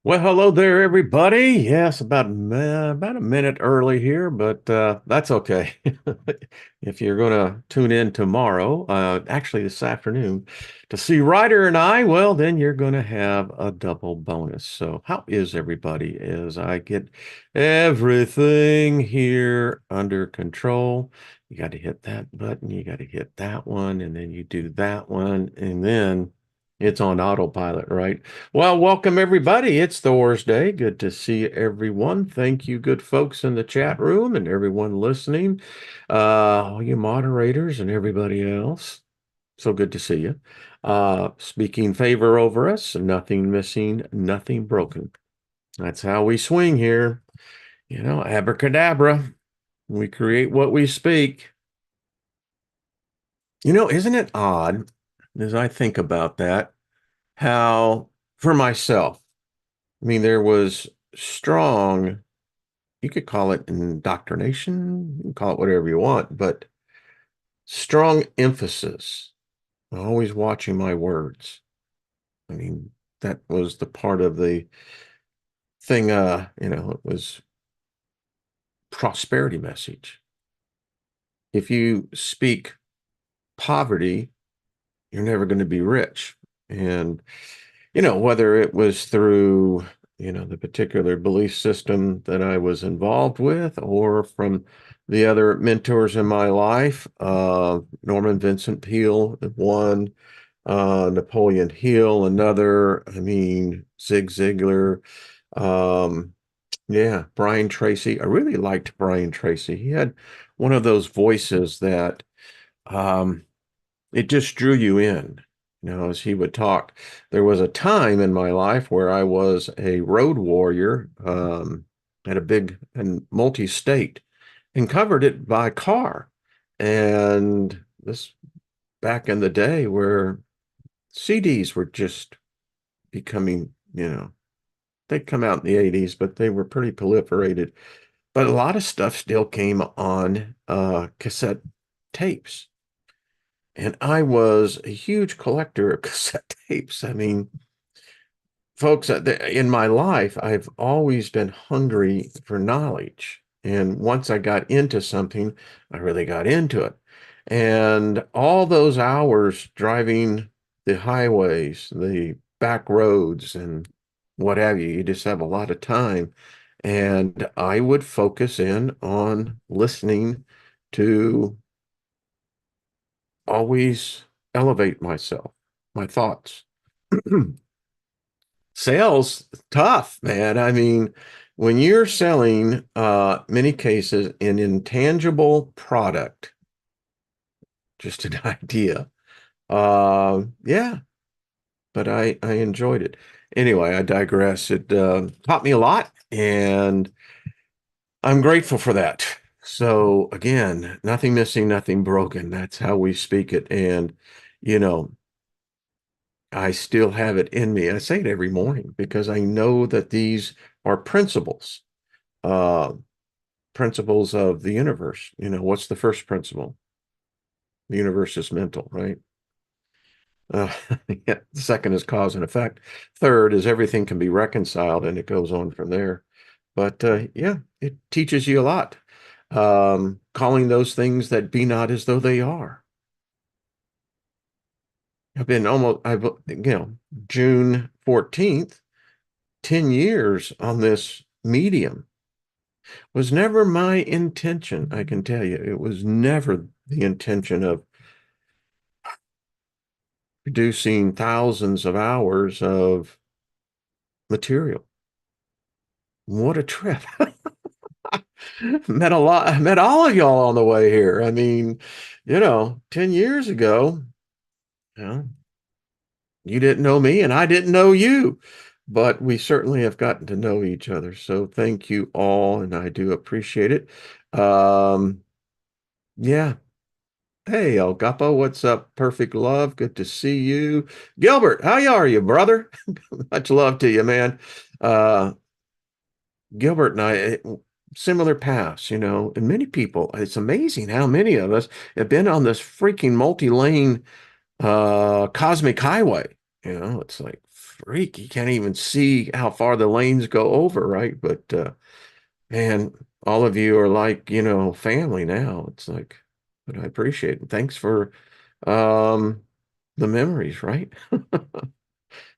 Well, hello there, everybody. Yes, about a minute early here, but that's okay. If you're going to tune in tomorrow, actually this afternoon, to see Ryder and I, well, then you're going to have a double bonus. So, how is everybody? As I get everything here under control, you got to hit that button, you got to hit that one, and then you do that one, and then it's on autopilot, right? Well, welcome everybody. It's Thursday. Good to see everyone. Thank you, good folks in the chat room and everyone listening, all you moderators and everybody else. So good to see you. Speaking favor over us, nothing missing, nothing broken. That's how we swing here. Abracadabra. We create what we speak. Isn't it odd as I think about that, how for myself, I mean, there was strong, you could call it indoctrination, you can call it whatever you want, but strong emphasis, always watching my words. I mean, that was the part of the thing, it was prosperity message. If you speak poverty, you're never going to be rich. And whether it was through, the particular belief system that I was involved with or from the other mentors in my life, Norman Vincent Peale, one, Napoleon Hill, another, I mean, Zig Ziglar, um, yeah, Brian Tracy. I really liked Brian Tracy. He had one of those voices that, um, it just drew you in. As he would talk, there was a time in my life where I was a road warrior, at a big and multi-state and covered it by car. And this back in the day where CDs were just becoming, they'd come out in the 80s, but they were pretty proliferated. But a lot of stuff still came on cassette tapes. And I was a huge collector of cassette tapes. I mean, folks, in my life, I've always been hungry for knowledge. And once I got into something, I really got into it. And all those hours driving the highways, the back roads, and what have you, you just have a lot of time. And I would focus in on listening to always elevate myself, my thoughts. Sales, tough, man. I mean, when you're selling, many cases, an intangible product, just an idea. Yeah, but I enjoyed it. Anyway, I digress. It taught me a lot, and I'm grateful for that. So again, nothing missing, nothing broken. That's how we speak it. And, you know, I still have it in me. I say it every morning because I know that these are principles, uh, principles of the universe. What's the first principle? The universe is mental, right? Uh, yeah, the second is cause and effect. Third is everything can be reconciled, and it goes on from there. But yeah, it teaches you a lot. Calling those things that be not as though they are. June 14th, 10 years on this medium was never my intention. I can tell you, it was never the intention of producing thousands of hours of material. What a trip. Met a lot, I met all of y'all on the way here. I mean, 10 years ago, you know, you didn't know me and I didn't know you, but we certainly have gotten to know each other. So thank you all, and I do appreciate it. Yeah. Hey, El Gapo, what's up? Perfect love. Good to see you. Gilbert, how are you, brother? Much love to you, man. Uh, Gilbert and I, similar paths, and many people, it's amazing how many of us have been on this freaking multi-lane cosmic highway. It's like freak. You can't even see how far the lanes go over, right? But man, all of you are like, family now. It's like, but I appreciate it. Thanks for um the memories, right?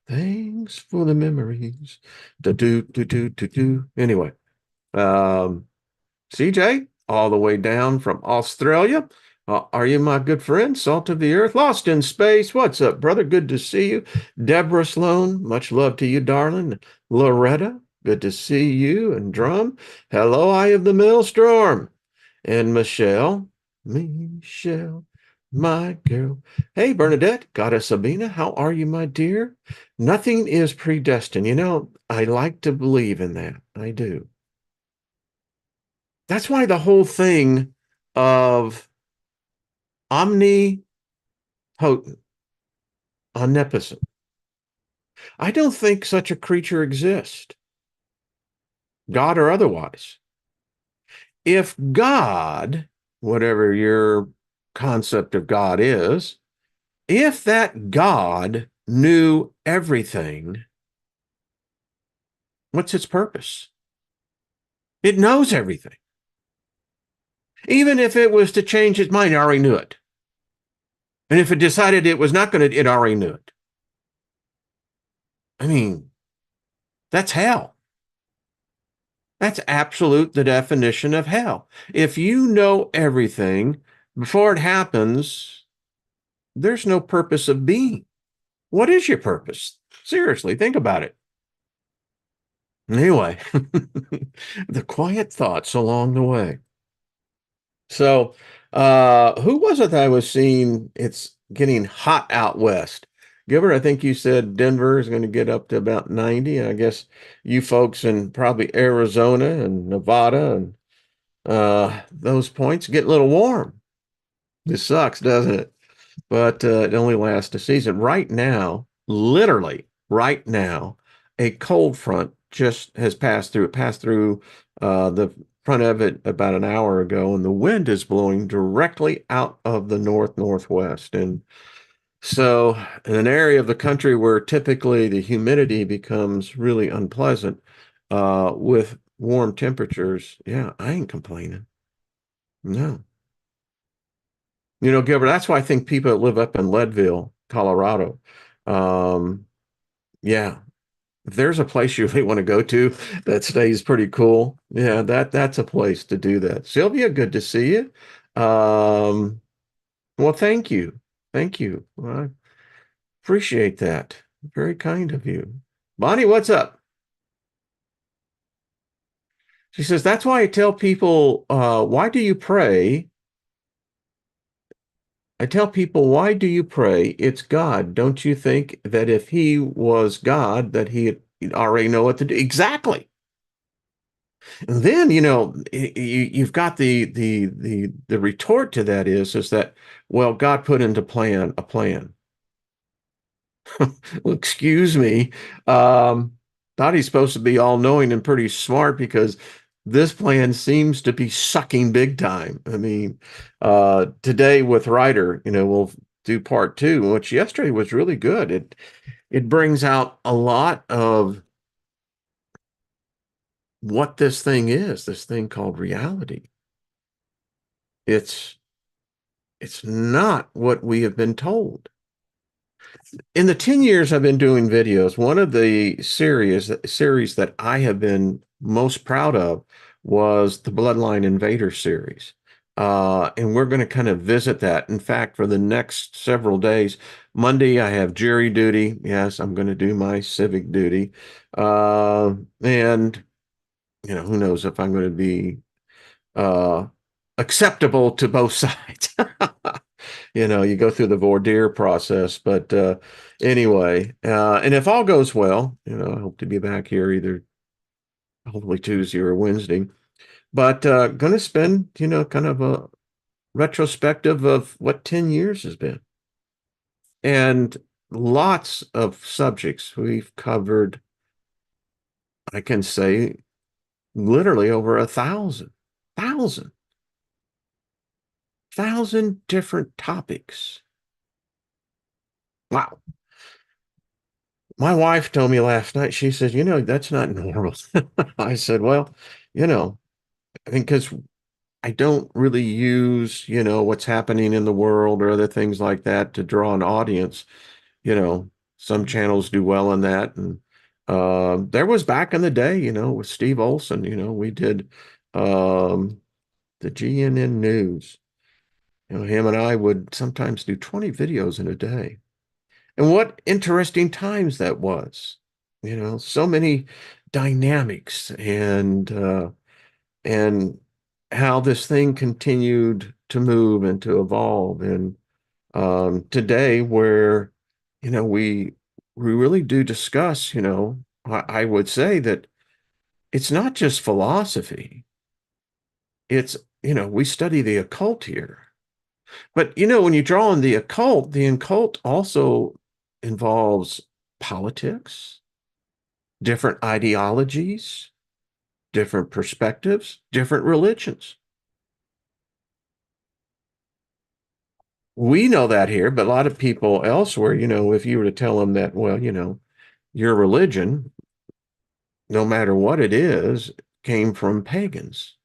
Thanks for the memories. Do do do do do do. Anyway, um, CJ, all the way down from Australia. Are you my good friend, salt of the earth, lost in space? What's up, brother? Good to see you. Deborah Sloan, much love to you, darling. Loretta, good to see you. And Drum, hello, Eye of the Maelstrom. And Michelle, my girl. Hey, Bernadette, Goddess Sabina, how are you, my dear? Nothing is predestined. I like to believe in that. I do. That's why the whole thing of omnipotent, omnipotent, I don't think such a creature exists, God or otherwise. If God, whatever your concept of God is, if that God knew everything, what's its purpose? It knows everything. Even if it was to change its mind, it already knew it. And if it decided it was not going to, it already knew it. I mean, that's hell. That's absolute the definition of hell. If you know everything before it happens, there's no purpose of being. What is your purpose? Seriously, think about it. Anyway, the quiet thoughts along the way. So, who was it that I was seeing? It's getting hot out west. Giver, I think you said Denver is going to get up to about 90. I guess you folks in probably Arizona and Nevada and those points get a little warm. This sucks, doesn't it? But it only lasts a season. Right now, literally right now, a cold front just has passed through. It passed through the front of it about an hour ago, and the wind is blowing directly out of the northwest. And so, in an area of the country where typically the humidity becomes really unpleasant, with warm temperatures, yeah, I ain't complaining. No. Gilbert, that's why I think people that live up in Leadville, Colorado, um, yeah, if there's a place you really want to go to that stays pretty cool, yeah, that's a place to do that. Sylvia, good to see you. Well, thank you. Thank you. Well, I appreciate that. Very kind of you. Bonnie, what's up? She says, that's why I tell people, why do you pray? I tell people, why do you pray? It's God. Don't you think that if he was God, that he'd already know what to do? Exactly. And then, you've got the retort to that is that, well, God put into plan a plan. Well, excuse me. Thought he's supposed to be all knowing and pretty smart because this plan seems to be sucking big time. I mean, today with Ryder, we'll do part two, which yesterday was really good. It brings out a lot of what this thing is, this thing called reality. It's it's not what we have been told. In the 10 years I've been doing videos, one of the series that I have been most proud of was the Bloodline Invader series. And we're going to kind of visit that. In fact, for the next several days, Monday I have jury duty. Yes, I'm going to do my civic duty. And who knows if I'm going to be uh, acceptable to both sides. You go through the voir dire process. But anyway, and if all goes well, I hope to be back here either hopefully Tuesday or Wednesday. But going to spend, kind of a retrospective of what 10 years has been. And lots of subjects we've covered, I can say literally over 1,000 different topics. Wow. My wife told me last night, she said, that's not normal. I said, well, you know, I think because I don't really use, what's happening in the world or other things like that to draw an audience. Some channels do well in that. And there was back in the day, with Steve Olson, we did the GNN News. Him and I would sometimes do 20 videos in a day. And what interesting times that was. So many dynamics and how this thing continued to move and to evolve. And today, where we really do discuss, I would say that it's not just philosophy. It's we study the occult here. But when you draw on the occult also involves politics, different ideologies, different perspectives, different religions. We know that here, but a lot of people elsewhere, if you were to tell them that, well, your religion, no matter what it is, came from pagans.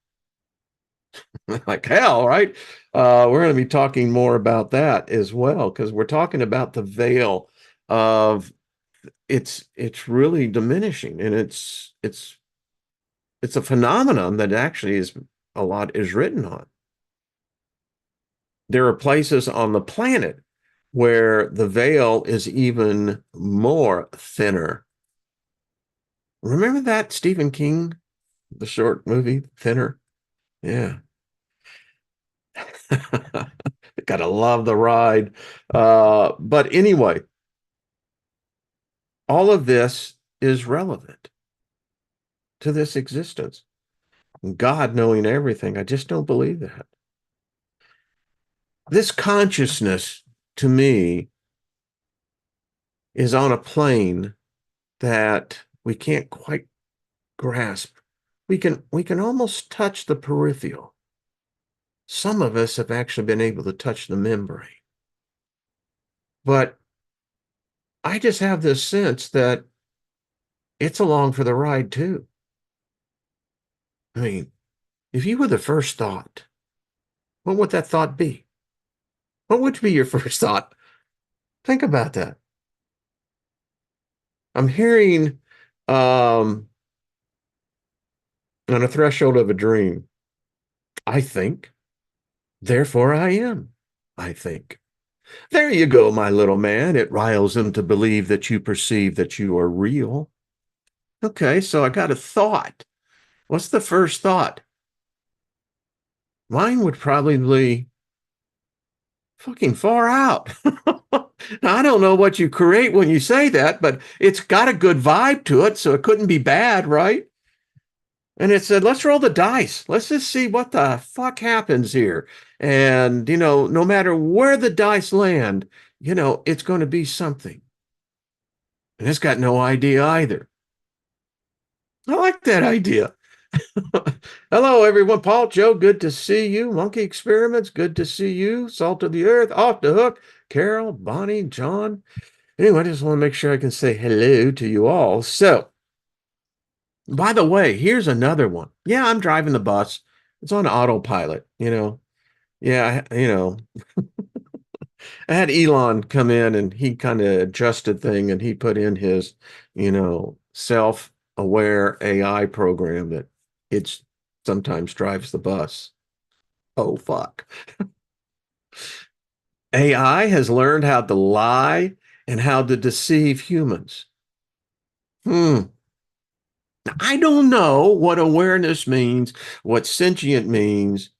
Like hell, right? We're going to be talking more about that as well, because we're talking about the veil of it's really diminishing, and it's a phenomenon that actually is a lot is written on. There are places on the planet where the veil is even more thinner. Remember that Stephen King, the short movie, Thinner? Yeah. Gotta love the ride. But anyway, all of this is relevant to this existence. God knowing everything, I just don't believe that. This consciousness, to me, is on a plane that we can't quite grasp. We can almost touch the peripheral. Some of us have actually been able to touch the membrane. But I just have this sense that it's along for the ride too. I mean, if you were the first thought, what would that thought be? What would be your first thought? Think about that. I'm hearing on a threshold of a dream, I think, therefore I am, I think. There you go, my little man. It riles him to believe that you perceive that you are real. Okay, so I got a thought. What's the first thought? Mine would probably be fucking far out. Now, I don't know what you create when you say that, but it's got a good vibe to it, so it couldn't be bad, right? And it said, let's roll the dice. Let's just see what the fuck happens here. And, no matter where the dice land, it's going to be something. And it's got no idea either. I like that idea. Hello, everyone. Paul, Joe, good to see you. Monkey Experiments, good to see you. Salt of the Earth, Off the Hook. Carol, Bonnie, John. Anyway, I just want to make sure I can say hello to you all. So, by the way, here's another one. Yeah, I'm driving the bus. It's on autopilot. Yeah, I had Elon come in and he kind of adjusted thing and he put in his, self-aware AI program that it's sometimes drives the bus. Oh, fuck. AI has learned how to lie and how to deceive humans. Hmm. I don't know what awareness means, what sentient means,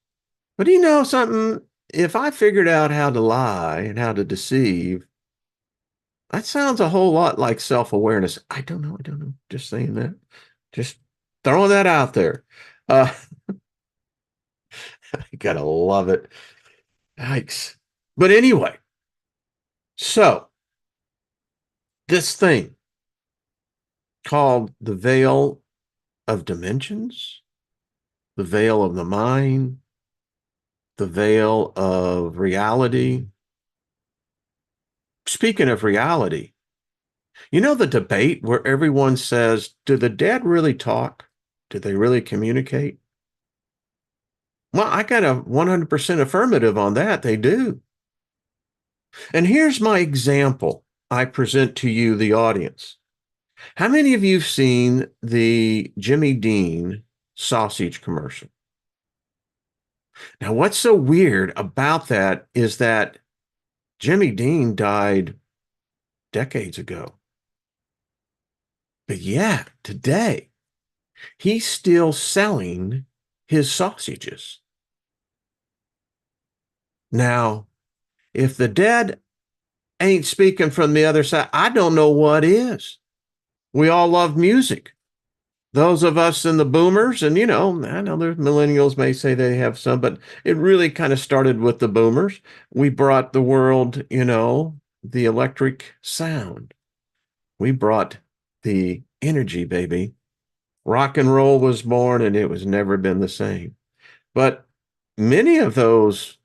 but you know something? If I figured out how to lie and how to deceive, that sounds a whole lot like self-awareness. I don't know. I don't know. Just saying that. Just throwing that out there. Uh, you gotta love it. Yikes. But anyway, so this thing called the veil of dimensions, the veil of the mind, the veil of reality. Speaking of reality, You know the debate where everyone says, do the dead really talk? Do they really communicate? Well, I got a 100% affirmative on that. They do. And here's my example I present to you, the audience. How many of you have seen the Jimmy Dean sausage commercial? Now, what's so weird about that is that Jimmy Dean died decades ago. But yeah, today he's still selling his sausages. Now, if the dead ain't speaking from the other side, I don't know what is. We all love music. Those of us in the boomers, and I know there's millennials may say they have some, but it really kind of started with the boomers. We brought the world, the electric sound. We brought the energy, baby. Rock and roll was born and it was never been the same. But many of those,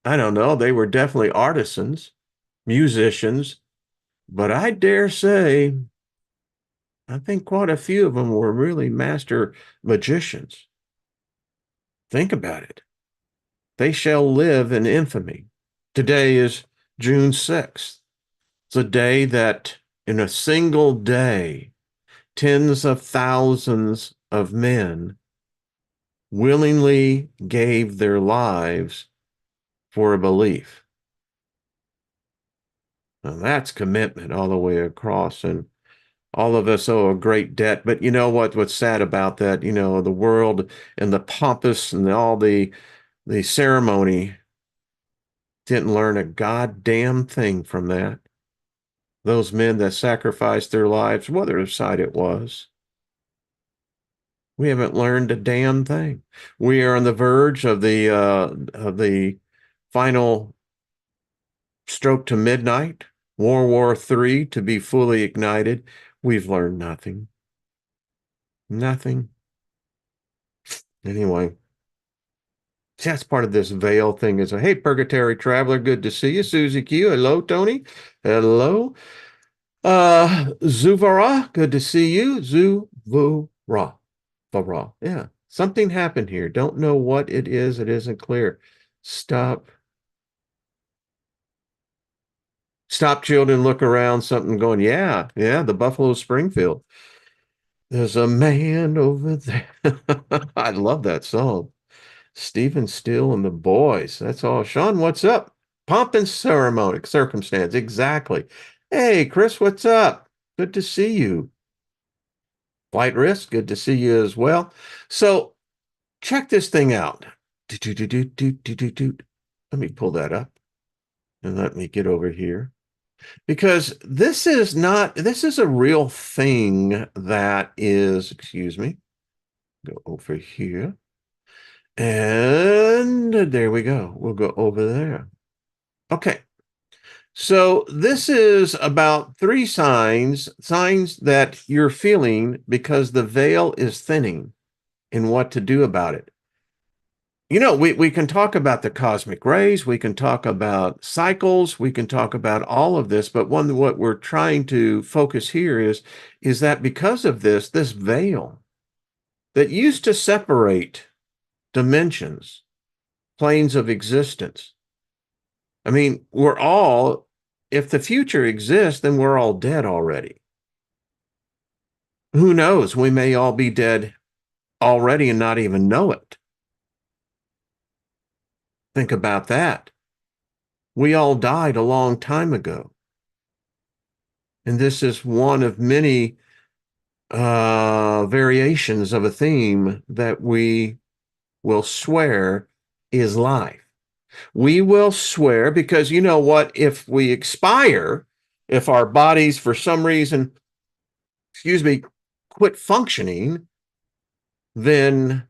I don't know, they were definitely artisans, musicians, but I dare say, I think quite a few of them were really master magicians. Think about it. They shall live in infamy. Today is June 6th. It's a day that in a single day, tens of thousands of men willingly gave their lives for a belief. Now that's commitment all the way across. And all of us owe a great debt. But you know what's sad about that? The world and the pompous and all the ceremony didn't learn a goddamn thing from that. Those men that sacrificed their lives, whatever side it was, we haven't learned a damn thing. We are on the verge of the final stroke to midnight, World War III to be fully ignited. We've learned nothing. Nothing. Anyway, that's part of this veil thing is, hey, Purgatory Traveler, good to see you. Susie Q, hello, Tony. Hello. Zuvara, good to see you. Zuvara. Vara. Yeah. Something happened here. Don't know what it is. It isn't clear. Stop. Stop, children, look around. Something going, yeah, the Buffalo Springfield. There's a man over there. I love that song. Stephen Steele and the Boys. That's all. Sean, what's up? Pomp and ceremony, circumstance. Exactly. Hey, Chris, what's up? Good to see you. Flight Risk, good to see you as well. So check this thing out. Let me pull that up and let me get over here. Because this is a real thing that is, excuse me, go over here. And there we go. We'll go over there. Okay. So this is about 3 signs that you're feeling because the veil is thinning and what to do about it. We can talk about the cosmic rays, we can talk about cycles, we can talk about all of this, but what we're trying to focus here is that because of this veil that used to separate dimensions, planes of existence. I mean, if the future exists, then we're all dead already. Who knows? We may all be dead already and not even know it. Think about that. We all died a long time ago. And this is one of many variations of a theme that we will swear is life. We will swear because you know what? If we expire, if our bodies for some reason, quit functioning, then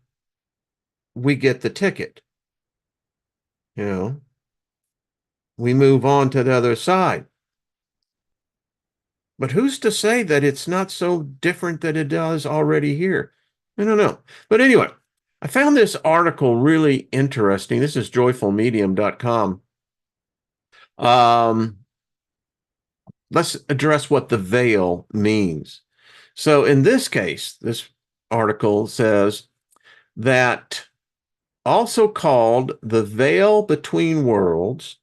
we get the ticket. We move on to the other side. But who's to say that it's not so different that it does already here? I don't know. But anyway, I found this article really interesting. This is joyfulmedium.com. let's address what the veil means. So in this case, this article says that also called the veil between worlds,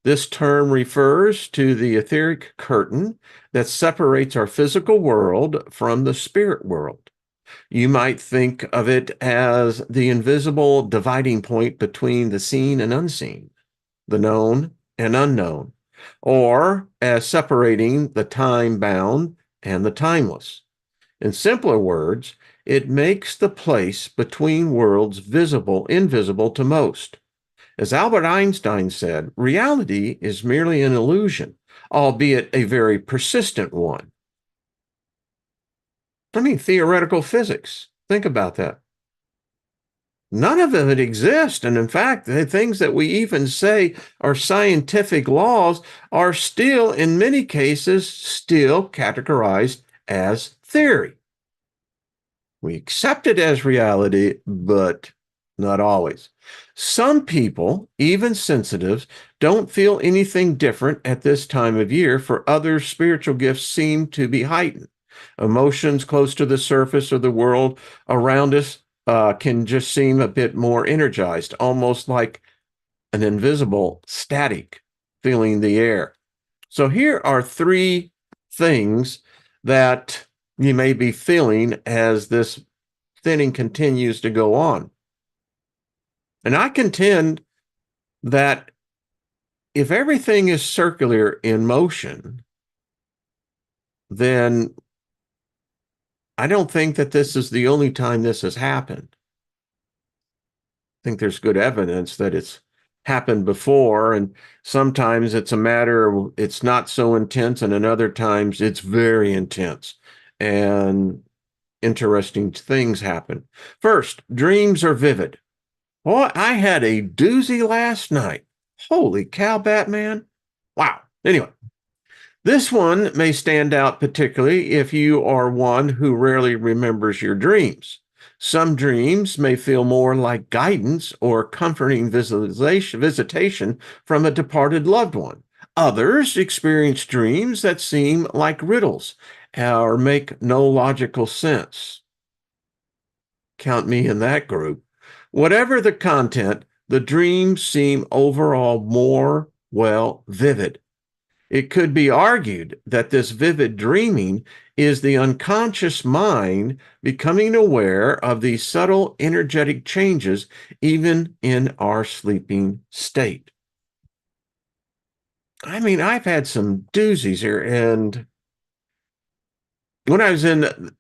this term refers to the etheric curtain that separates our physical world from the spirit world. You might think of it as the invisible dividing point between the seen and unseen, the known and unknown, or as separating the time bound and the timeless. In simpler words, it makes the place between worlds invisible to most. As Albert Einstein said, reality is merely an illusion, albeit a very persistent one. I mean, theoretical physics. Think about that. None of it exists. And in fact, the things that we even say are scientific laws are still, in many cases, still categorized as theory. We accept it as reality, but not always. Some people, even sensitives, don't feel anything different at this time of year, for other spiritual gifts seem to be heightened. Emotions close to the surface of the world around us can just seem a bit more energized, almost like an invisible static filling the air. So here are three things that you may be feeling as this thinning continues to go on. And I contend that if everything is circular in motion, then I don't think that this is the only time this has happened. I think there's good evidence that it's happened before, and sometimes it's a matter of it's not so intense, and in other times it's very intense. And interesting things happen. First, dreams are vivid. Boy, I had a doozy last night. Holy cow, Batman. Wow. Anyway, this one may stand out particularly if you are one who rarely remembers your dreams. Some dreams may feel more like guidance or comforting visitation from a departed loved one. Others experience dreams that seem like riddles or make no logical sense. Count me in that group. Whatever the content, the dreams seem overall more, well, vivid. It could be argued that this vivid dreaming is the unconscious mind becoming aware of these subtle energetic changes even in our sleeping state. I mean, I've had some doozies here, and when I was in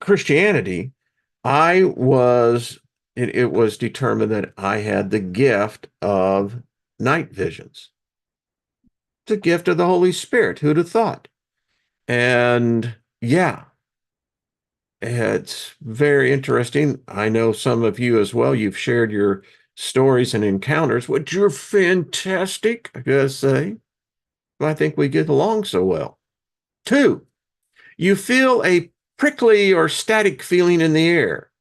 Christianity, it was determined that I had the gift of night visions. It's a gift of the Holy Spirit. Who'd have thought? And yeah, it's very interesting. I know some of you as well. You've shared your stories and encounters, which are fantastic, I gotta say. I think we get along so well. Two, you feel a prickly or static feeling in the air.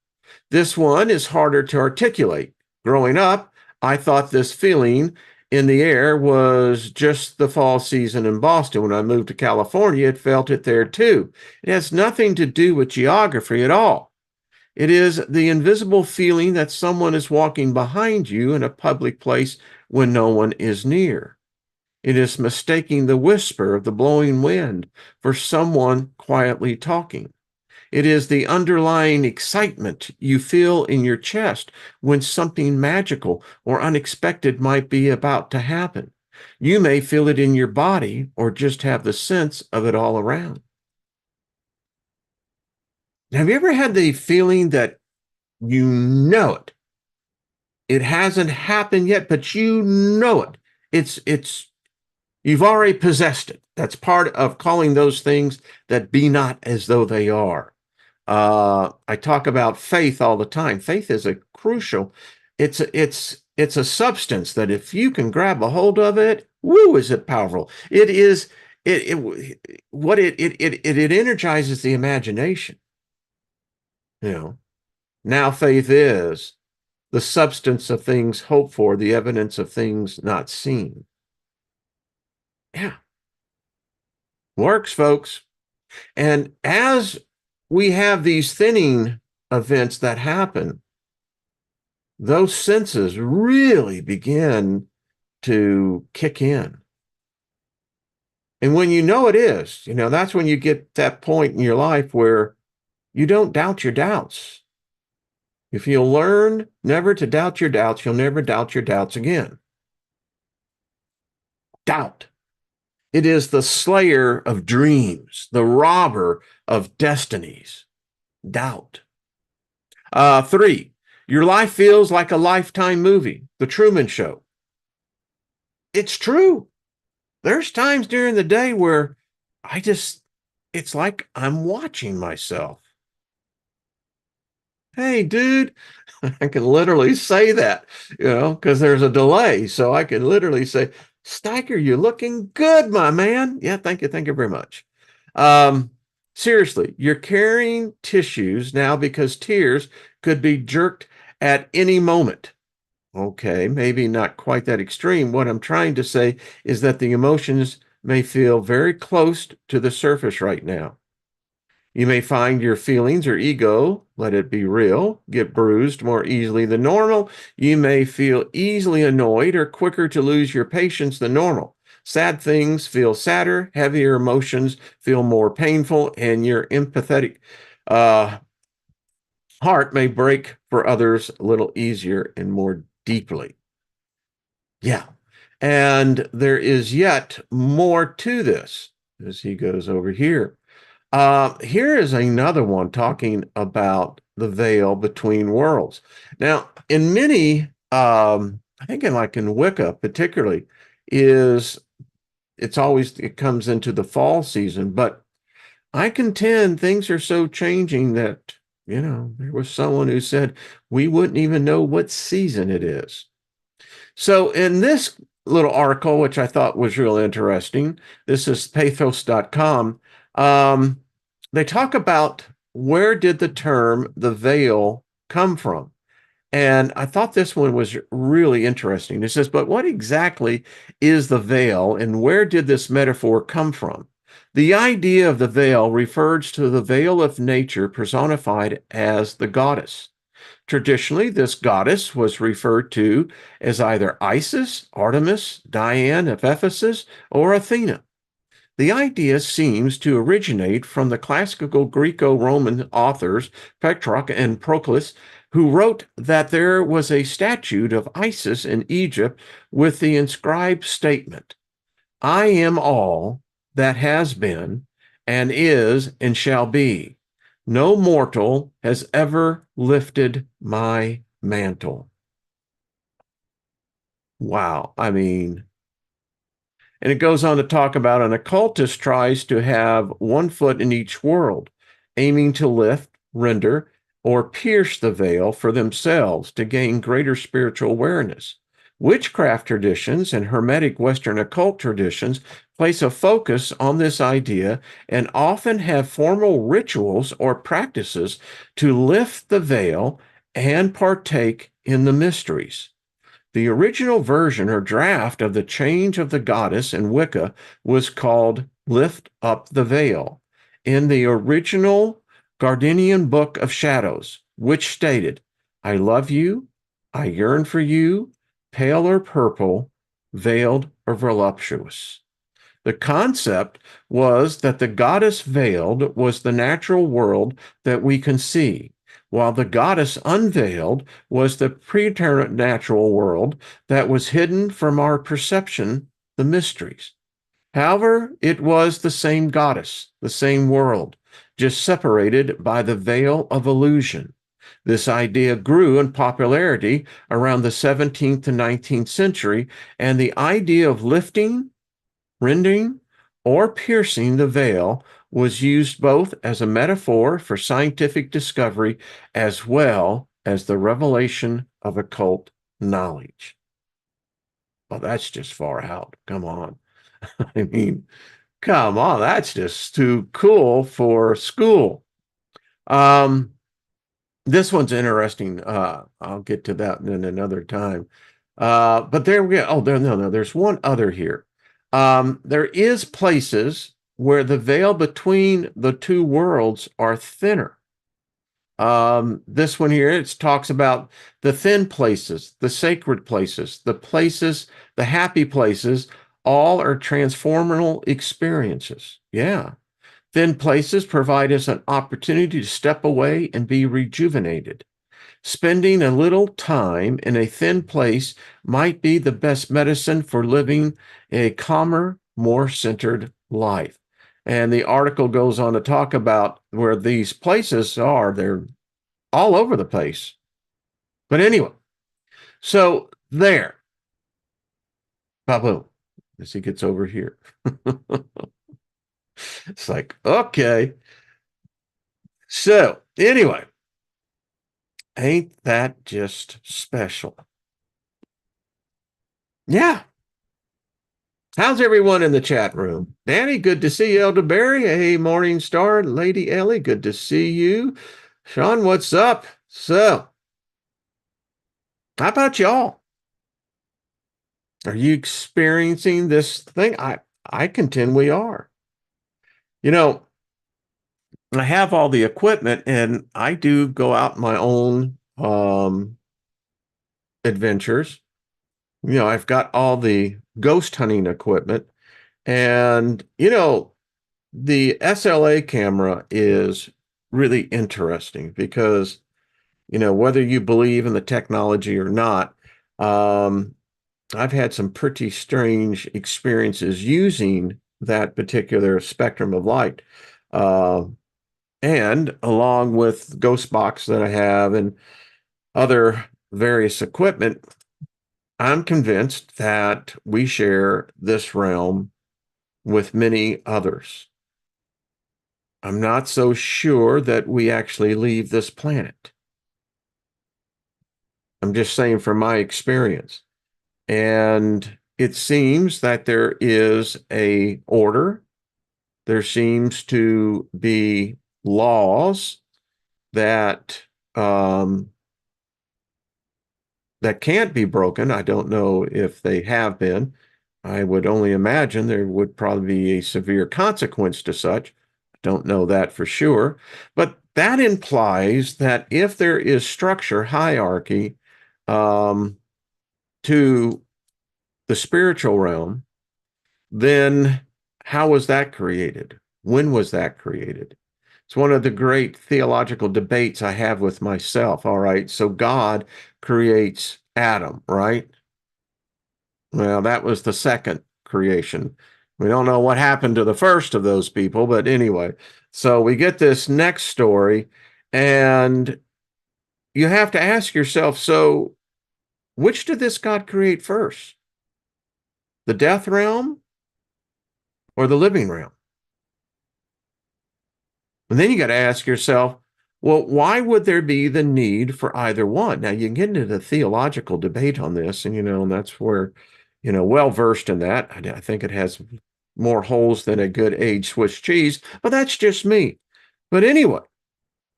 This one is harder to articulate. Growing up, I thought this feeling in the air was just the fall season in Boston. When I moved to California, it felt it there too. It has nothing to do with geography at all. It is the invisible feeling that someone is walking behind you in a public place when no one is near. It is mistaking the whisper of the blowing wind for someone quietly talking. It is the underlying excitement you feel in your chest when something magical or unexpected might be about to happen. You may feel it in your body or just have the sense of it all around. Have you ever had the feeling that you know it? It hasn't happened yet, but you know it. It's you've already possessed it. That's part of calling those things that be not as though they are. I talk about faith all the time. Faith is a crucial. It's a substance that if you can grab a hold of it, woo, is it powerful? It is it energizes the imagination. You know, now faith is the substance of things hoped for, the evidence of things not seen. Yeah. Works, folks. And as we have these thinning events that happen, those senses really begin to kick in. And when you know it is, that's when you get that point in your life where you don't doubt your doubts. If you'll learn never to doubt your doubts, you'll never doubt your doubts again. Doubt. It is the slayer of dreams, the robber of destinies. Doubt. 3, your life feels like a Lifetime movie, The Truman Show. It's true. There's times during the day where it's like I'm watching myself. Hey, dude, I can literally say that, because there's a delay. So I can literally say, Steiger, you're looking good, my man. Yeah, thank you. Thank you very much. Seriously, you're carrying tissues now because tears could be jerked at any moment. Okay, maybe not quite that extreme. What I'm trying to say is that the emotions may feel very close to the surface right now. You may find your feelings or ego, let it be real, get bruised more easily than normal. You may feel easily annoyed or quicker to lose your patience than normal. Sad things feel sadder, heavier emotions feel more painful, and your empathetic heart may break for others a little easier and more deeply. Yeah. And there is yet more to this as he goes over here. Here is another one talking about the veil between worlds. Now, in many, I think in Wicca particularly, it comes into the fall season, but I contend things are so changing that, there was someone who said we wouldn't even know what season it is. So in this little article, which I thought was real interesting, this is pathos.com. They talk about where did the term the veil come from? And I thought this one was really interesting. It says, but what exactly is the veil and where did this metaphor come from? The idea of the veil refers to the veil of nature personified as the goddess. Traditionally, this goddess was referred to as either Isis, Artemis, Diane of Ephesus, or Athena. The idea seems to originate from the classical Greco-Roman authors Petrarch and Proclus, who wrote that there was a statue of Isis in Egypt with the inscribed statement, I am all that has been and is and shall be. No mortal has ever lifted my mantle. Wow. And it goes on to talk about an occultist tries to have one foot in each world, aiming to lift, render, or pierce the veil for themselves to gain greater spiritual awareness. Witchcraft traditions and Hermetic Western occult traditions place a focus on this idea and often have formal rituals or practices to lift the veil and partake in the mysteries. The original version or draft of the Change of the Goddess in Wicca was called Lift Up the Veil in the original Gardenian Book of Shadows, which stated, I love you, I yearn for you, pale or purple, veiled or voluptuous. The concept was that the goddess veiled was the natural world that we can see, while the goddess unveiled was the preternatural world that was hidden from our perception, the mysteries. However, it was the same goddess, the same world, just separated by the veil of illusion. This idea grew in popularity around the 17th to 19th century, and the idea of lifting, rending, or piercing the veil was used both as a metaphor for scientific discovery as well as the revelation of occult knowledge. Well, that's just far out. Come on. I mean, come on. That's just too cool for school. This one's interesting. I'll get to that in another time. But there we go. Oh, no, there's one other here. There is places where the veil between the two worlds are thinner. This one here, it talks about the thin places, the sacred places, the happy places, all are transformational experiences. Yeah. Thin places provide us an opportunity to step away and be rejuvenated. Spending a little time in a thin place might be the best medicine for living a calmer, more centered life. And the article goes on to talk about where these places are. They're all over the place. But anyway, so there, Babu, as he gets over here. It's like, okay. So anyway, ain't that just special? Yeah. How's everyone in the chat room? Danny, good to see you. Elderberry, hey, Morning Star, Lady Ellie, good to see you. Sean, what's up? So, how about y'all? Are you experiencing this thing? I contend we are. You know, I have all the equipment and I do go out my own adventures. You know, I've got all the ghost hunting equipment and, you know, the SLA camera is really interesting because, you know, whether you believe in the technology or not, I've had some pretty strange experiences using that particular spectrum of light. Uh, and along with Ghost Box that I have and other various equipment, I'm convinced that we share this realm with many others. I'm not so sure that we actually leave this planet. I'm just saying from my experience. And it seems that there is a order. There seems to be laws that that can't be broken. I don't know if they have been. I would only imagine there would probably be a severe consequence to such. I don't know that for sure. But that implies that if there is structure, hierarchy to the spiritual realm, then how was that created? When was that created? It's one of the great theological debates I have with myself. All right, so God creates Adam, right? Well, that was the second creation. We don't know what happened to the first of those people, but anyway, so we get this next story, and you have to ask yourself, so which did this God create first? The death realm or the living realm? And then you got to ask yourself, well, why would there be the need for either one? Now, you can get into the theological debate on this, and, you know, and that's where, you know, well versed in that. I think it has more holes than a good aged Swiss cheese, but that's just me. But anyway,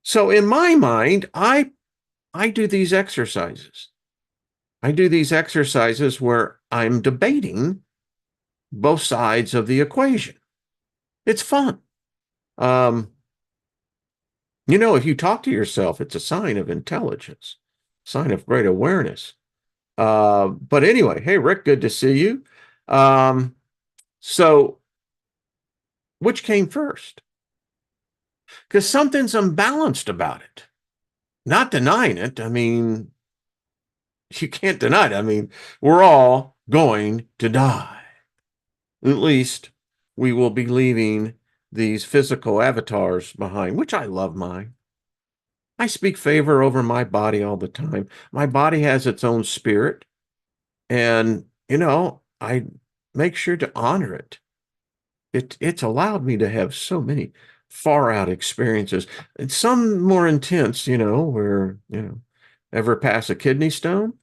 so in my mind, I do these exercises. I do these exercises where I'm debating both sides of the equation. It's fun. You know, if you talk to yourself, it's a sign of intelligence, sign of great awareness. But anyway, hey, Rick, good to see you. So which came first? Because something's unbalanced about it. Not denying it. I mean, you can't deny it. I mean, we're all going to die. At least we will be leaving these physical avatars behind, which I love mine. I speak favor over my body all the time. My body has its own spirit, and you know, I make sure to honor it. It's allowed me to have so many far out experiences. And some more intense, you know, where, you know, ever pass a kidney stone?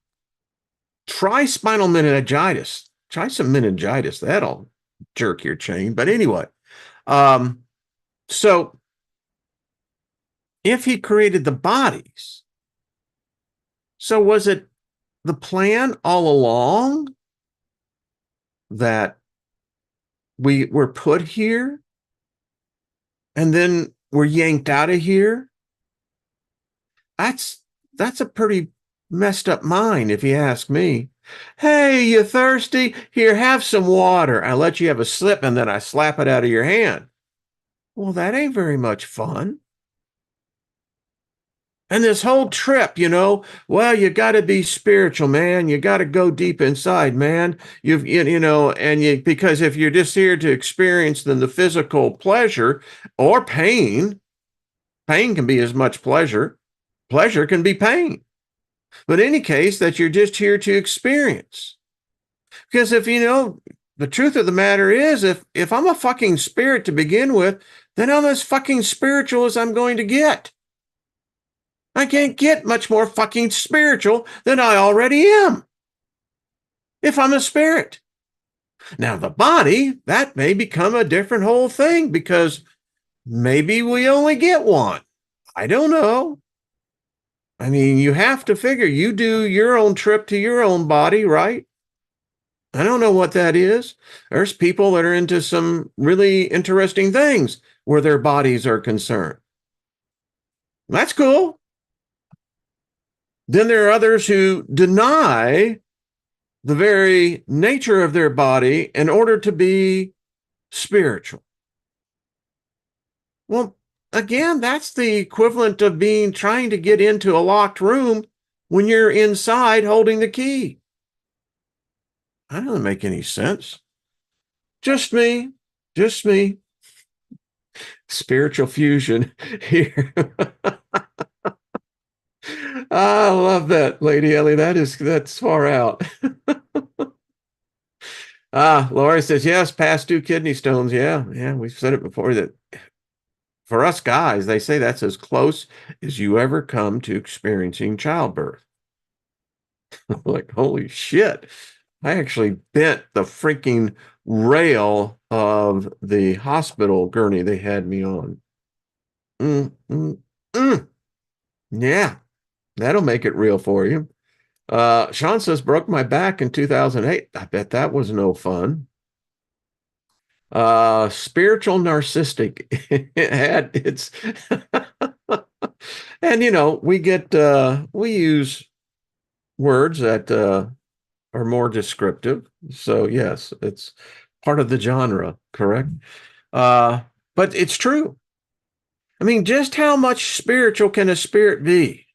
Try spinal meningitis. Try some meningitis. That'll jerk your chain. But anyway, um, so if he created the bodies, so was it the plan all along that we were put here and then we're yanked out of here. That's that's a pretty messed up mind, if you ask me. Hey, you thirsty? Here, have some water. I let you have a sip and then I slap it out of your hand. Well, that ain't very much fun. And this whole trip, well, you got to be spiritual, man. You got to go deep inside, man. And because if you're just here to experience the physical pleasure or pain, pain can be as much pleasure. Pleasure can be pain. But in any case, that you're just here to experience. Because if the truth of the matter is, if I'm a fucking spirit to begin with, then I'm as fucking spiritual as I'm going to get. I can't get much more fucking spiritual than I already am if I'm a spirit. Now, the body, that may become a different whole thing because maybe we only get one. I don't know. I mean, you have to figure you do your own trip to your own body, right? I don't know what that is. There's people that are into some really interesting things where their bodies are concerned. That's cool. Then there are others who deny the very nature of their body in order to be spiritual. Well, again, that's the equivalent of trying to get into a locked room when you're inside holding the key. That doesn't make any sense. Just me. Spiritual fusion here. I love that, Lady Ellie. That's far out. Laura says, yes, past due kidney stones. Yeah, we've said it before that for us guys, they say that's as close as you ever come to experiencing childbirth. Like, holy shit. I actually bent the freaking rail of the hospital gurney they had me on. Mm, mm, mm. Yeah, that'll make it real for you. Sean says, broke my back in 2008. I bet that was no fun. Spiritual narcissistic. It had its and we use words that are more descriptive. So yes, it's part of the genre, correct? Uh, but it's true. I mean, just how much spiritual can a spirit be?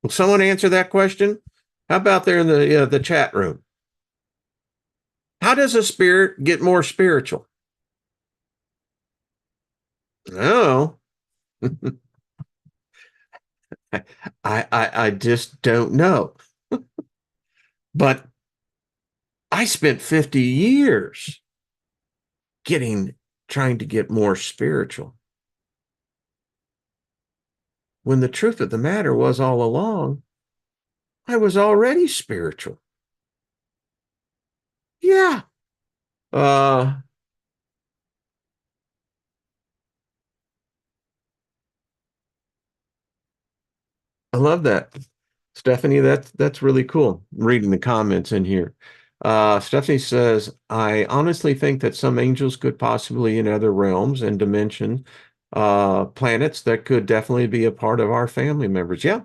Will someone answer that question? How about there in the chat room? How does a spirit get more spiritual? No, I just don't know. But I spent 50 years trying to get more spiritual. When the truth of the matter was all along, I was already spiritual. Yeah. I love that. Stephanie, that's really cool. I'm reading the comments in here. Stephanie says, I honestly think that some angels could possibly in other realms and dimension planets that could definitely be a part of our family members. Yeah.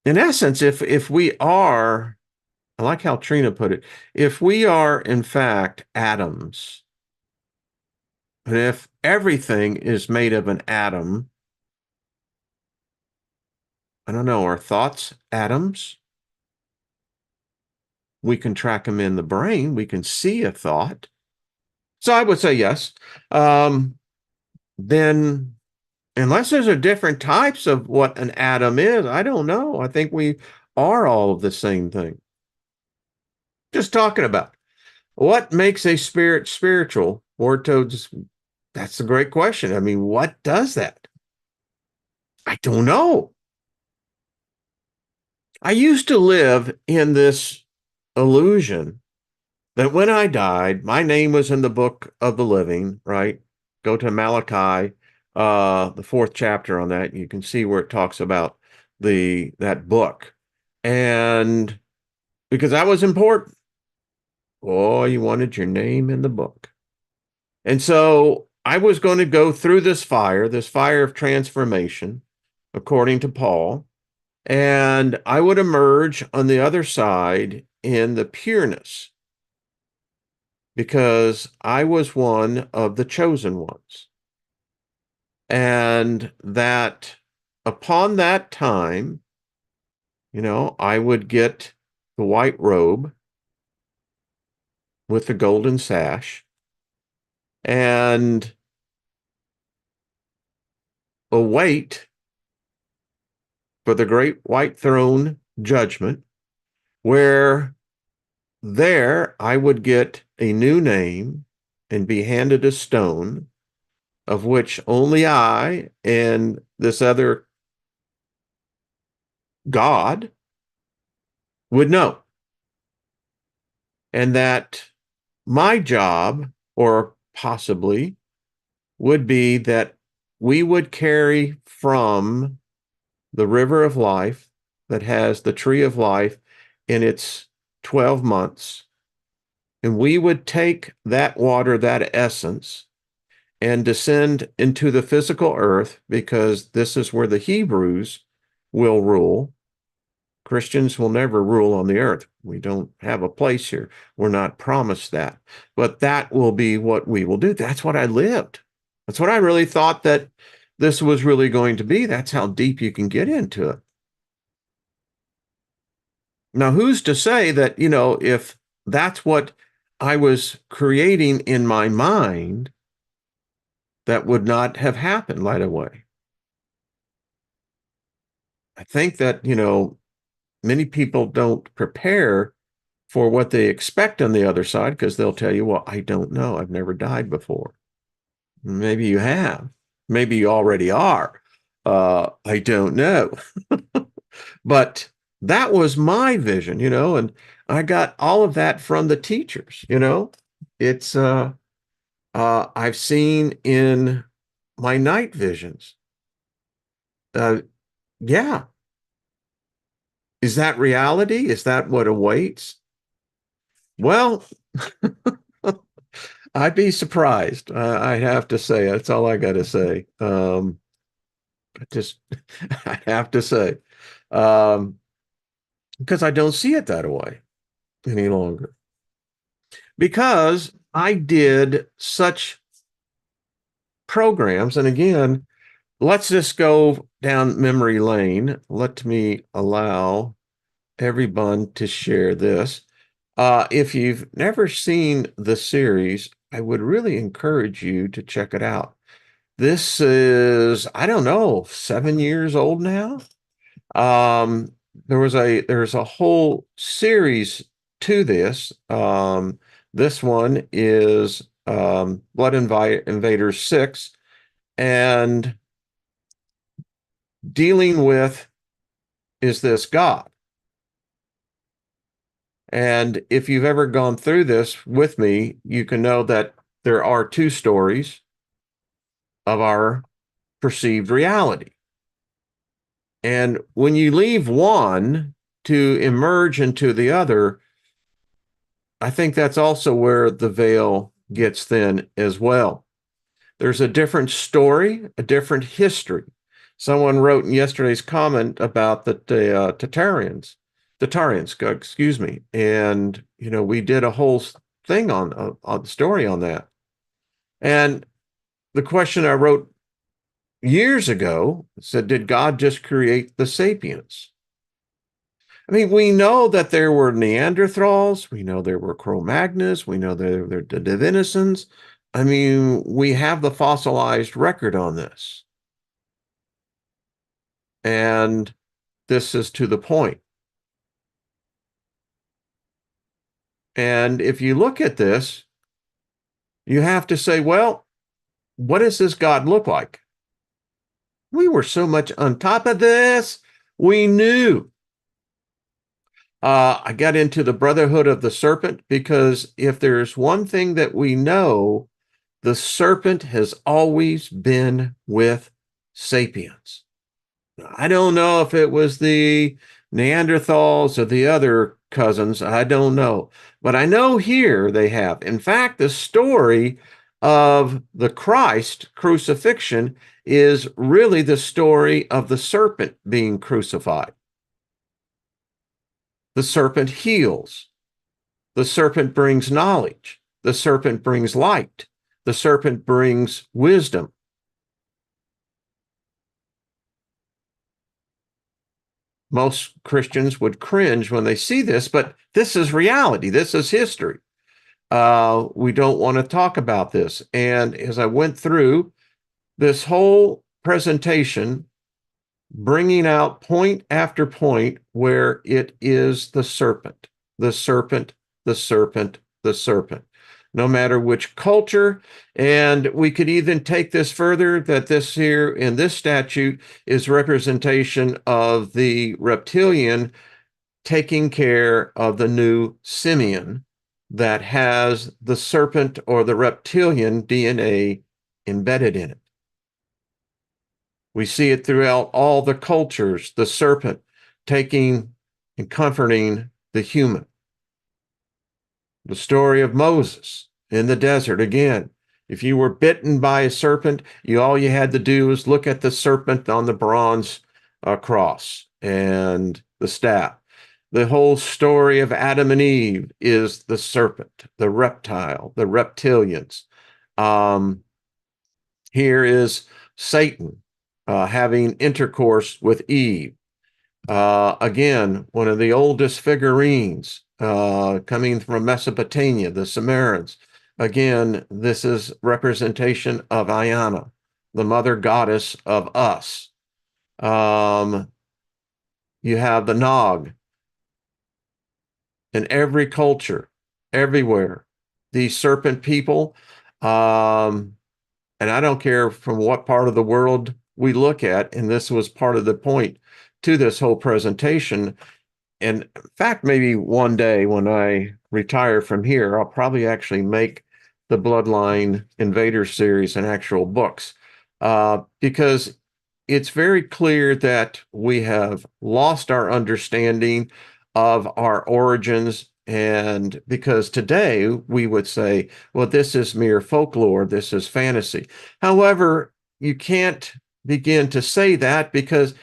In essence, if we are, I like how Trina put it, if we are in fact atoms, and if everything is made of an atom, I don't know, are thoughts atoms? We can track them in the brain. We can see a thought. So I would say yes. Then, unless there's a different types of what an atom is, I don't know. I think we are all of the same thing. Just talking about what makes a spirit spiritual, or that's a great question. I mean, what does that? I don't know. I used to live in this illusion that when I died, my name was in the book of the living, right? Go to Malachi, the 4th chapter on that. You can see where it talks about that book. And because that was important. Oh, you wanted your name in the book. And so I was going to go through this fire of transformation, according to Paul, and I would emerge on the other side in the pureness because I was one of the chosen ones. And that upon that time, I would get the white robe with the golden sash and await for the great white throne judgment, where there I would get a new name and be handed a stone of which only I and this other God would know. And that my job, or possibly, would be that we would carry from the river of life that has the tree of life in its 12 months, and we would take that water, that essence, and descend into the physical earth, because this is where the Hebrews will rule. Christians will never rule on the earth. We don't have a place here. We're not promised that. But that will be what we will do. That's what I lived. That's what I really thought that this was really going to be. That's how deep you can get into it. Now, who's to say that, if that's what I was creating in my mind, that would not have happened right away? I think that, many people don't prepare for what they expect on the other side, because they'll tell you, well, I don't know. I've never died before. Maybe you have. Maybe you already are. I don't know. But that was my vision, and I got all of that from the teachers. It's I've seen in my night visions. Yeah. Is that reality? Is that what awaits? Well, I'd be surprised. I have to say, that's all I got to say. Just, I have to say, because I don't see it that way any longer. Because I did such programs, and again, let's just go down memory lane. Let me allow everyone to share this. If you've never seen the series, I would really encourage you to check it out. This is, I don't know, 7 years old now. There's a whole series to this. This one is Invader 6, and dealing with, is this God? And if you've ever gone through this with me, you can know that there are two stories of our perceived reality. And when you leave one to emerge into the other, I think that's also where the veil gets thin as well. There's a different story, a different history. Someone wrote in yesterday's comment about the Tatarians, excuse me. And, we did a whole thing on the story on that. And the question I wrote years ago said, did God just create the sapiens? I mean, we know that there were Neanderthals. We know there were Cro-Magnons. We know there were the Denisovans. I mean, we have the fossilized record on this. And this is to the point. And if you look at this, you have to say, well, what does this God look like? We were so much on top of this. We knew. I got into the Brotherhood of the Serpent because if there's one thing that we know, the serpent has always been with sapiens. I don't know if it was the Neanderthals or the other cousins. I don't know. But I know here they have. In fact, the story of the Christ crucifixion is really the story of the serpent being crucified. The serpent heals. The serpent brings knowledge. The serpent brings light. The serpent brings wisdom. Most Christians would cringe when they see this, but this is reality. This is history. We don't want to talk about this. And as I went through this whole presentation, bringing out point after point where it is the serpent, the serpent, the serpent, the serpent, no matter which culture. And we could even take this further, that this here in this statute is representation of the reptilian taking care of the new simian that has the serpent or the reptilian DNA embedded in it. We see it throughout all the cultures, the serpent taking and comforting the human. The story of Moses in the desert, again, if you were bitten by a serpent, all you had to do was look at the serpent on the bronze cross and the staff. The whole story of Adam and Eve is the serpent, the reptile, the reptilians. Here is Satan having intercourse with Eve. Again, one of the oldest figurines coming from Mesopotamia, the Sumerians. Again, this is representation of Ayana, the mother goddess of us. You have the Nog. In every culture, everywhere, these serpent people, and I don't care from what part of the world we look at, and this was part of the point to this whole presentation. And in fact, maybe one day when I retire from here, I'll probably actually make the Bloodline Invader series an actual books, because it's very clear that we have lost our understanding of our origins. And because today we would say, well, this is mere folklore, this is fantasy. However, you can't begin to say that, because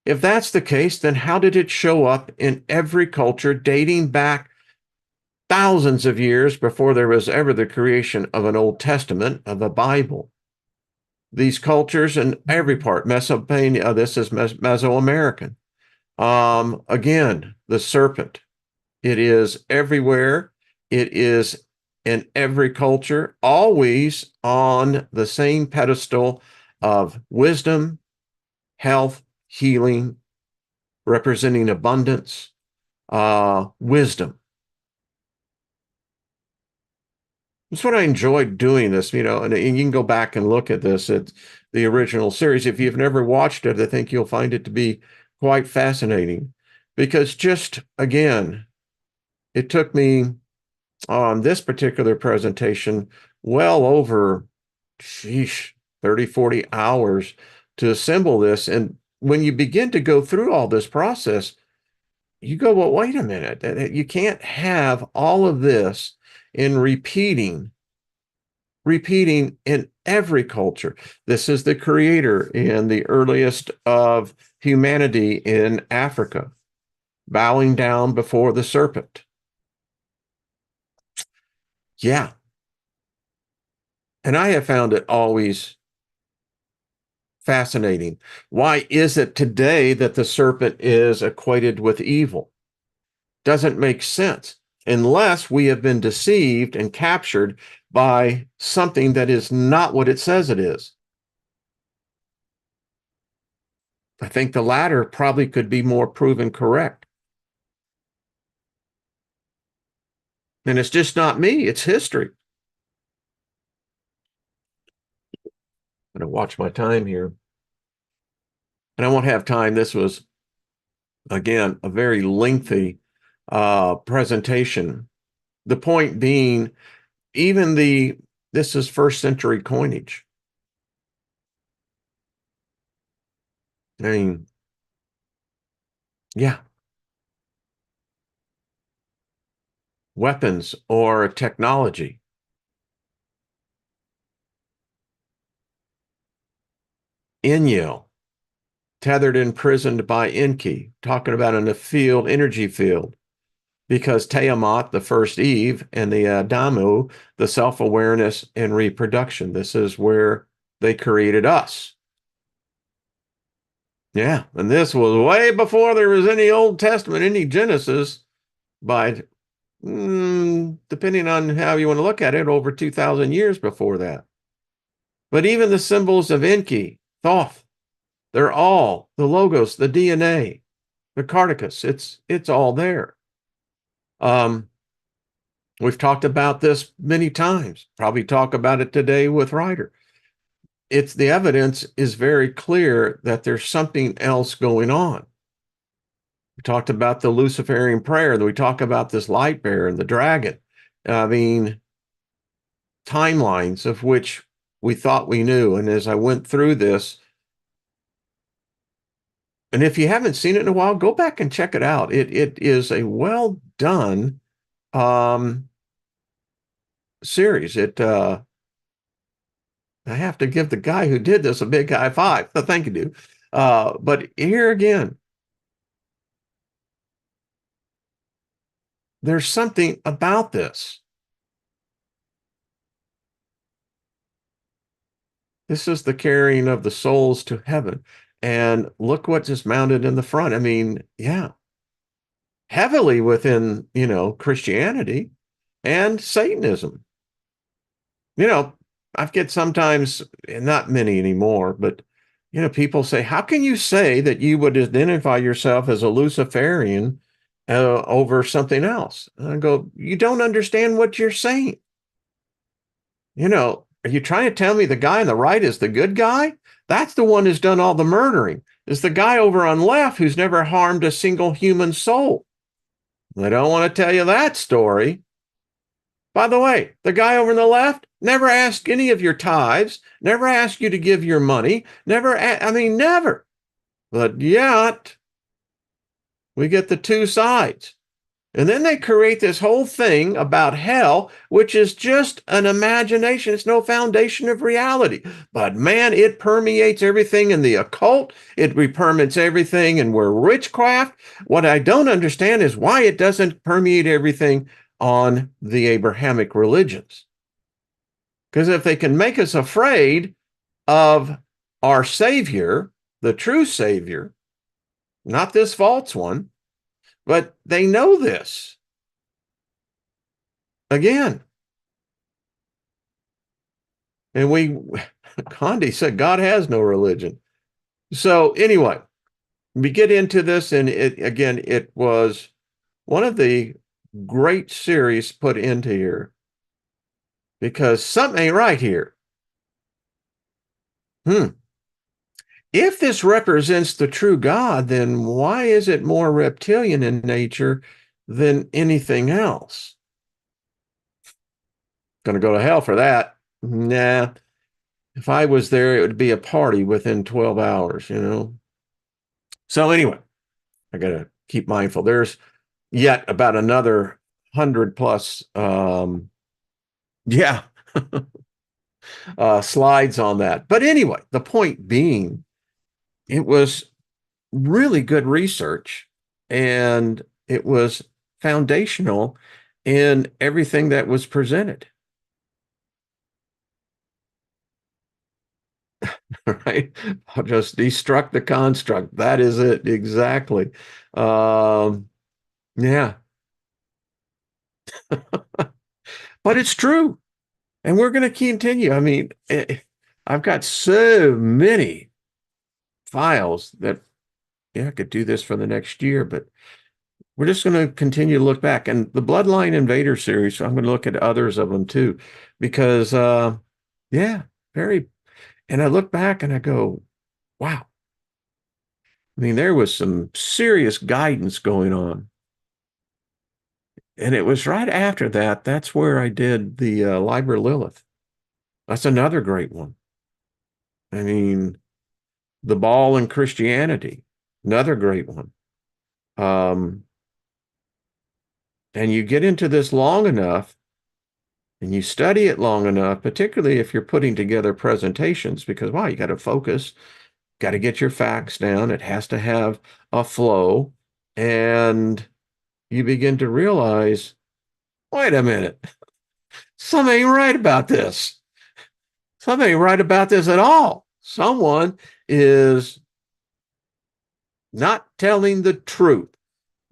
if that's the case, then how did it show up in every culture dating back thousands of years before there was ever the creation of an Old Testament, of a Bible? These cultures in every part, Mesopotamia, this is Mesoamerican. Again, the serpent, it is everywhere. It is in every culture, always on the same pedestal of wisdom, health, healing, representing abundance, wisdom. That's what I enjoyed doing this, and you can go back and look at this. It's the original series. If you've never watched it, I think you'll find it to be quite fascinating, because just, again, it took me on this particular presentation well over, 30, 40 hours to assemble this. And when you begin to go through all this process, you go, well, wait a minute. You can't have all of this in repeating in every culture. This is the creator in the earliest of humanity in Africa, bowing down before the serpent. Yeah. And I have found it always fascinating. Why is it today that the serpent is equated with evil? Doesn't make sense unless we have been deceived and captured by something that is not what it says it is. I think the latter probably could be more proven correct. And it's just not me, it's history. I'm going to watch my time here. And I won't have time. This was, again, a very lengthy presentation. The point being, even this is first century coinage. I mean, yeah. Weapons or technology. Enyo, tethered, imprisoned by Enki, talking about in a field, energy field, because Tiamat, the first Eve, and the Adamu, the self-awareness and reproduction. This is where they created us. Yeah, and this was way before there was any Old Testament, any Genesis, by depending on how you want to look at it, over 2,000 years before that. But even the symbols of Enki, Thoth, they're all the logos, the DNA, the Carticus. It's all there. We've talked about this many times. Probably talk about it today with Ryder. It's the evidence is very clear that there's something else going on. We talked about the Luciferian prayer, that we talk about this light bearer and the dragon. I mean, timelines of which we thought we knew. And as I went through this, and if you haven't seen it in a while, go back and check it out. It is a well done series. I have to give the guy who did this a big high five. Thank you, dude. But here again, there's something about this. This is the carrying of the souls to heaven. And look what's just mounted in the front. I mean, yeah, heavily within, Christianity and Satanism. I get sometimes, not many anymore, but, people say, how can you say that you would identify yourself as a Luciferian over something else? And I go, you don't understand what you're saying. Are you trying to tell me the guy on the right is the good guy? That's the one who's done all the murdering. Is the guy over on left who's never harmed a single human soul. I don't want to tell you that story. By the way, the guy over on the left never asked any of your tithes, never asked you to give your money, never. But yet, we get the two sides. And then they create this whole thing about hell, which is just an imagination. It's no foundation of reality. But man, it permeates everything in the occult. It permeates everything in where witchcraft. What I don't understand is why it doesn't permeate everything on the Abrahamic religions. Because if they can make us afraid of our Savior, the true Savior, not this false one, but they know this. Again. And Gandhi said, God has no religion. So anyway, we get into this, and it was one of the great series put into here, because something ain't right here. If this represents the true God, then why is it more reptilian in nature than anything else? Going to go to hell for that. Nah. If I was there, it would be a party within 12 hours, So anyway, I got to keep mindful. There's yet about another 100 plus, slides on that. But anyway, the point being, it was really good research, and it was foundational in everything that was presented. Right? I'll just destruct the construct. That is it. Exactly. Yeah. But it's true. And we're going to continue. I mean, I've got so many files that, I could do this for the next year, but we're just going to continue to look back. And the Bloodline Invader series, so I'm going to look at others of them too, because, very. And I look back and I go, wow. I mean, there was some serious guidance going on. And it was right after that. That's where I did the Liber Lilith. That's another great one. I mean, the Ball in Christianity, another great one. And you get into this long enough, and you study it long enough, particularly if you're putting together presentations, because, wow, you got to focus. got to get your facts down. It has to have a flow. And you begin to realize, wait a minute, something ain't right about this. Something ain't right about this at all. Someone is not telling the truth.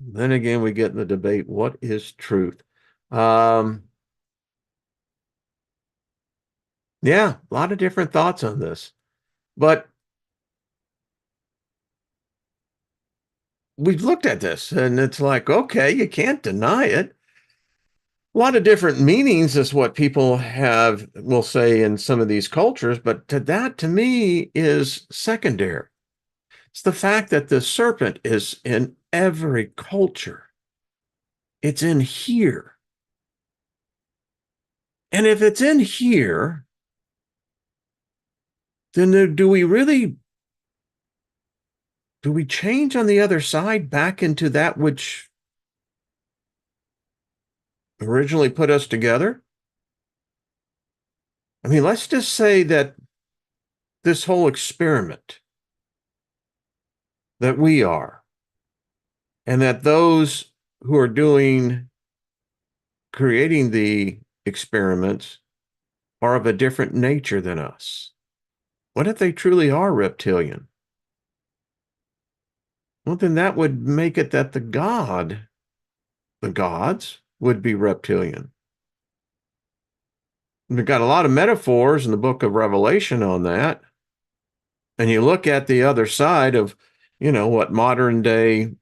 Then again, we get in the debate, what is truth? Um, yeah, a lot of different thoughts on this. But we've looked at this and it's like, okay, you can't deny it. A lot of different meanings is what people have, will say in some of these cultures, but to me is secondary. It's the fact that the serpent is in every culture. It's in here. And if it's in here, then do we change on the other side back into that which originally put us together? I mean, let's just say that this whole experiment that we are, and that those who are creating the experiments are of a different nature than us. What if they truly are reptilian? Well, then that would make it that the gods would be reptilian. We've got a lot of metaphors in the book of Revelation on that. And you look at the other side of, what modern day,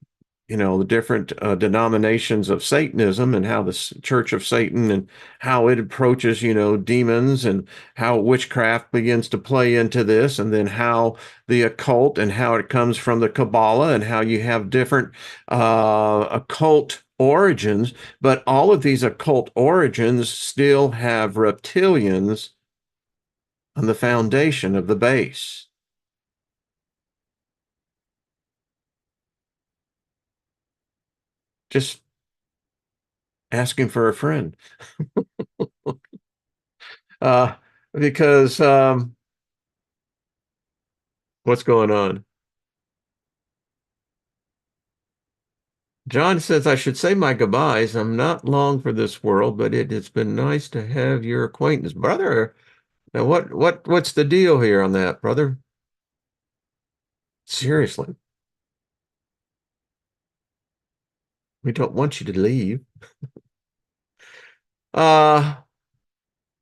the different denominations of Satanism and how the Church of Satan and how it approaches, demons, and how witchcraft begins to play into this, and then how the occult and how it comes from the Kabbalah and how you have different occult origins, but all of these occult origins still have reptilians on the foundation of the base. Just asking for a friend. uh, because what's going on? John says, I should say my goodbyes. I'm not long for this world, but it has been nice to have your acquaintance. Brother, now what's the deal here on that, brother? Seriously, we don't want you to leave. Uh,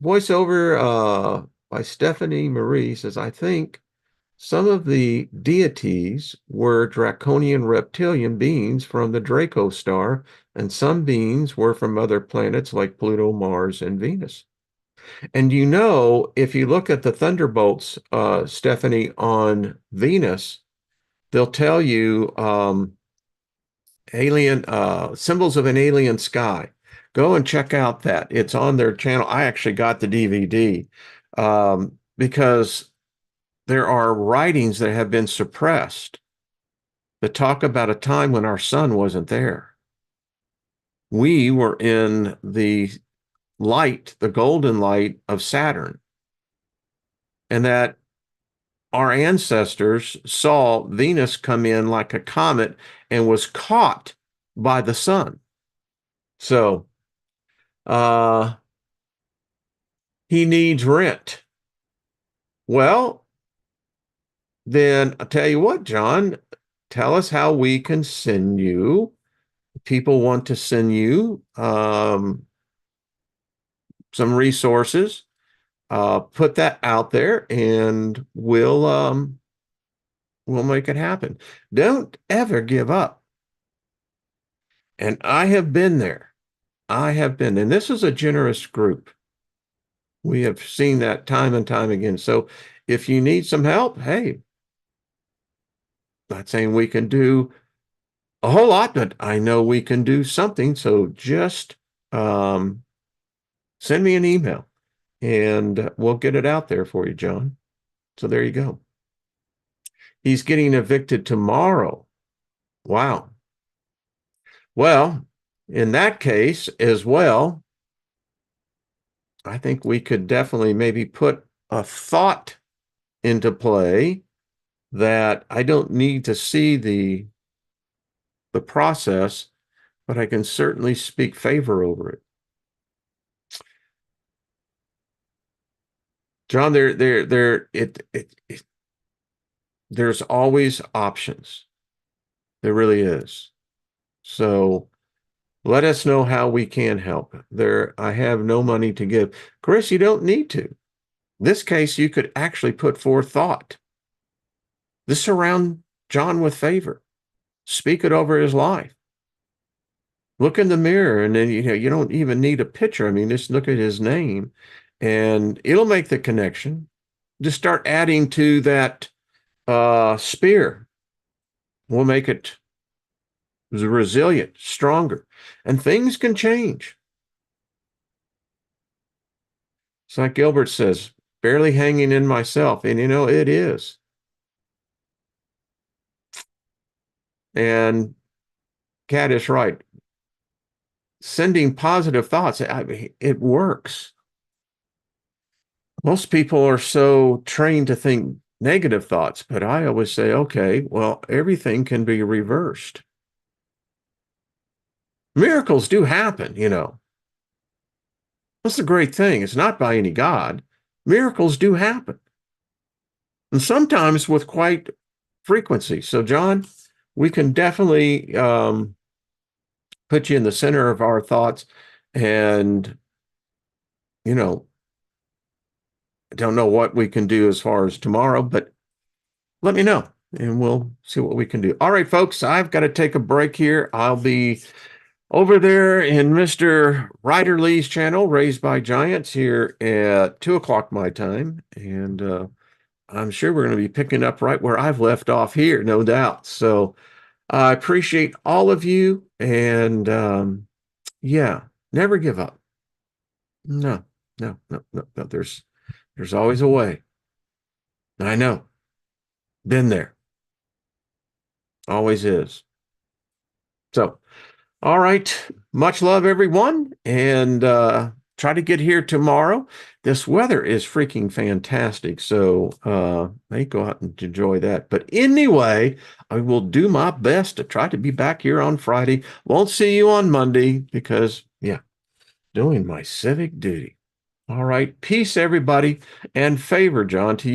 Voiceover by Stephanie Marie says, I think some of the deities were draconian reptilian beings from the Draco star, and some beings were from other planets like Pluto, Mars, and Venus. And if you look at the thunderbolts, Stephanie, on Venus, they'll tell you alien symbols of an alien sky. Go and check out that. It's on their channel. I actually got the DVD because there are writings that have been suppressed that talk about a time when our sun wasn't there. We were in the light, the golden light of Saturn, and that our ancestors saw Venus come in like a comet and was caught by the sun. So he needs rent. Well, then I'll tell you what, John, tell us how we can send you. People want to send you some resources. Put that out there, and we'll make it happen. Don't ever give up. And I have been there. I have been, and this is a generous group. We have seen that time and time again. So if you need some help, hey, not saying we can do a whole lot, but I know we can do something. So just send me an email and we'll get it out there for you, John. So there you go. He's getting evicted tomorrow. Wow. Well, in that case as well, I think we could definitely maybe put a thought into play that I don't need to see the process, but I can certainly speak favor over it. John, there's always options. There really is. So let us know how we can help. I have no money to give. Chris, you don't need to. This case, you could actually put forth thought. Just surround John with favor. Speak it over his life. Look in the mirror, and then you don't even need a picture. I mean, just look at his name, and it'll make the connection. Just start adding to that spear. We'll make it resilient, stronger, and things can change. It's like Gilbert says, barely hanging in myself, and it is. And Kat is right. Sending positive thoughts, it works. Most people are so trained to think negative thoughts, but I always say, okay, well, everything can be reversed. Miracles do happen. That's the great thing. It's not by any God. Miracles do happen. And sometimes with quite frequency. So, John, we can definitely put you in the center of our thoughts. And, I don't know what we can do as far as tomorrow, but let me know and we'll see what we can do. All right, folks, I've got to take a break here. I'll be over there in Mr. Ryder Lee's channel, Raised by Giants, here at 2:00 my time. And I'm sure we're going to be picking up right where I've left off here, no doubt. So I appreciate all of you. And yeah, never give up. No, no, no, no, no. There's always a way. I know. Been there. Always is. So, all right. Much love, everyone. And try to get here tomorrow. This weather is freaking fantastic. So may go out and enjoy that. But anyway, I will do my best to try to be back here on Friday. Won't see you on Monday because, yeah, doing my civic duty. All right. Peace, everybody. And favor, John, to you.